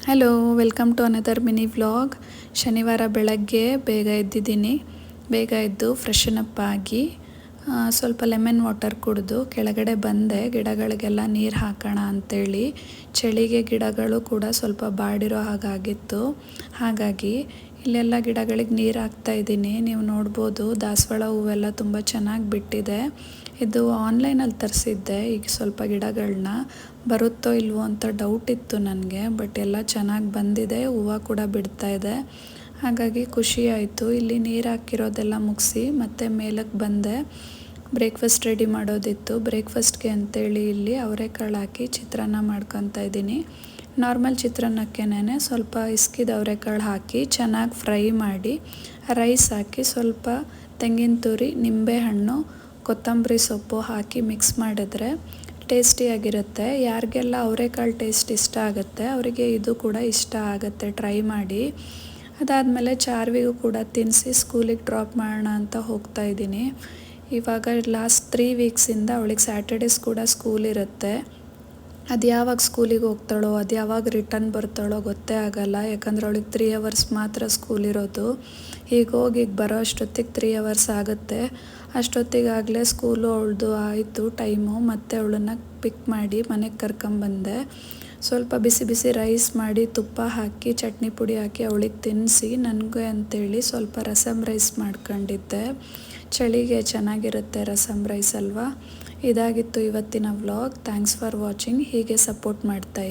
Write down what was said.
Hello, welcome to another mini vlog. ಶನಿವಾರ ಬೆಳಗ್ಗೆ ಬೇಗ ಎದ್ದಿದ್ದೀನಿ. ಬೇಗ ಎದ್ದು ಫ್ರೆಶನ್ ಅಪ್ ಆಗಿ ಸ್ವಲ್ಪ ಲೆಮನ್ ವಾಟರ್ ಕುಡಿದು ಕೆಳಗಡೆ ಬಂದೆ. ಗಿಡಗಳಿಗೆಲ್ಲ ನೀರು ಹಾಕೋಣ ಅಂಥೇಳಿ. ಚಳಿಗೆ ಗಿಡಗಳು ಕೂಡ ಸ್ವಲ್ಪ ಬಾಡಿರೋ ಹಾಗಾಗಿತ್ತು. ಹಾಗಾಗಿ ಇಲ್ಲೆಲ್ಲ ಗಿಡಗಳಿಗೆ ನೀರು ಹಾಕ್ತಾ ಇದ್ದೀನಿ. ನೀವು ನೋಡ್ಬೋದು ದಾಸವಾಳ ಹೂವೆಲ್ಲ ತುಂಬ ಚೆನ್ನಾಗಿ ಬಿಟ್ಟಿದೆ. ಇದು ಆನ್ಲೈನಲ್ಲಿ ತರಿಸಿದ್ದೆ. ಈಗ ಸ್ವಲ್ಪ ಗಿಡಗಳನ್ನ ಬರುತ್ತೋ ಇಲ್ವೋ ಅಂತ ಡೌಟ್ ಇತ್ತು ನನಗೆ. ಬಟ್ ಎಲ್ಲ ಚೆನ್ನಾಗಿ ಬಂದಿದೆ, ಹೂವು ಕೂಡ ಬಿಡ್ತಾ ಇದೆ. ಹಾಗಾಗಿ ಖುಷಿ ಆಯಿತು. ಇಲ್ಲಿ ನೀರು ಹಾಕಿರೋದೆಲ್ಲ ಮುಗಿಸಿ ಮತ್ತೆ ಮೇಲಕ್ಕೆ ಬಂದೆ. ಬ್ರೇಕ್ಫಾಸ್ಟ್ ರೆಡಿ ಮಾಡೋದಿತ್ತು. ಬ್ರೇಕ್ಫಾಸ್ಟ್ಗೆ ಅಂತೇಳಿ ಇಲ್ಲಿ ಅವರೆಕಾಳು ಹಾಕಿ ಚಿತ್ರಾನ್ನ ಮಾಡ್ಕೊತಾ ಇದ್ದೀನಿ. ನಾರ್ಮಲ್ ಚಿತ್ರಾನ್ನಕ್ಕೇನೆ ಸ್ವಲ್ಪ ಇಸ್ಕಿದ ಅವರೆಕಾಳು ಹಾಕಿ ಚೆನ್ನಾಗಿ ಫ್ರೈ ಮಾಡಿ ರೈಸ್ ಹಾಕಿ ಸ್ವಲ್ಪ ತೆಂಗಿನ ತುರಿ, ನಿಂಬೆಹಣ್ಣು, ಕೊತ್ತಂಬರಿ ಸೊಪ್ಪು ಹಾಕಿ ಮಿಕ್ಸ್ ಮಾಡಿದ್ರೆ ಟೇಸ್ಟಿಯಾಗಿರುತ್ತೆ. ಯಾರಿಗೆಲ್ಲ ಅವರೆಕಾಳು ಟೇಸ್ಟ್ ಇಷ್ಟ ಆಗುತ್ತೆ ಅವರಿಗೆ ಇದು ಕೂಡ ಇಷ್ಟ ಆಗುತ್ತೆ. ಟ್ರೈ ಮಾಡಿ. ಅದಾದಮೇಲೆ ಚಾರ್ವಿಗೂ ಕೂಡ ತಿನ್ನಿಸಿ ಸ್ಕೂಲಿಗೆ ಡ್ರಾಪ್ ಮಾಡೋಣ ಅಂತ ಹೋಗ್ತಾ ಇದ್ದೀನಿ. ಇವಾಗ ಲಾಸ್ಟ್ 3 ವೀಕ್ಸಿಂದ ಅವಳಿಗೆ ಸ್ಯಾಟರ್ಡೇಸ್ ಕೂಡ ಸ್ಕೂಲ್ ಇರುತ್ತೆ. ಅದು ಯಾವಾಗ ಸ್ಕೂಲಿಗೆ ಹೋಗ್ತಾಳೋ, ಅದು ಯಾವಾಗ ರಿಟರ್ನ್ ಬರ್ತಾಳೋ ಗೊತ್ತೇ ಆಗೋಲ್ಲ. ಯಾಕಂದರೆ ಅವಳಿಗೆ 3 ಅವರ್ಸ್ ಮಾತ್ರ ಸ್ಕೂಲ್ ಇರೋದು. ಈಗ ಹೋಗಿ ಈಗ ಬರೋ ಅಷ್ಟೊತ್ತಿಗೆ 3 ಅವರ್ಸ್ ಆಗುತ್ತೆ. ಅಷ್ಟೊತ್ತಿಗಾಗಲೇ ಸ್ಕೂಲು ಅವಳದು ಆಯಿತು ಟೈಮು. ಮತ್ತು ಅವಳನ್ನು ಪಿಕ್ ಮಾಡಿ ಮನೆಗೆ ಕರ್ಕೊಂಬಂದೆ. ಸ್ವಲ್ಪ ಬಿಸಿ ಬಿಸಿ ರೈಸ್ ಮಾಡಿ ತುಪ್ಪ ಹಾಕಿ ಚಟ್ನಿ ಪುಡಿ ಹಾಕಿ ಅವಳಿಗೆ ತಿನ್ನಿಸಿ ನನಗೆ ಅಂಥೇಳಿ ಸ್ವಲ್ಪ ರಸಮ್ ರೈಸ್ ಮಾಡ್ಕೊಂಡಿದ್ದೆ. ಚಳಿಗೆ ಚೆನ್ನಾಗಿರುತ್ತೆ ರಸಮ್ ರೈಸ್ ಅಲ್ವಾ. ಇದಾಗಿತ್ತು ಇವತ್ತಿನ ವ್ಲಾಗ್. Thanks for watching. ಹೀಗೆ ಸಪೋರ್ಟ್ ಮಾಡ್ತಾಯಿರಿ.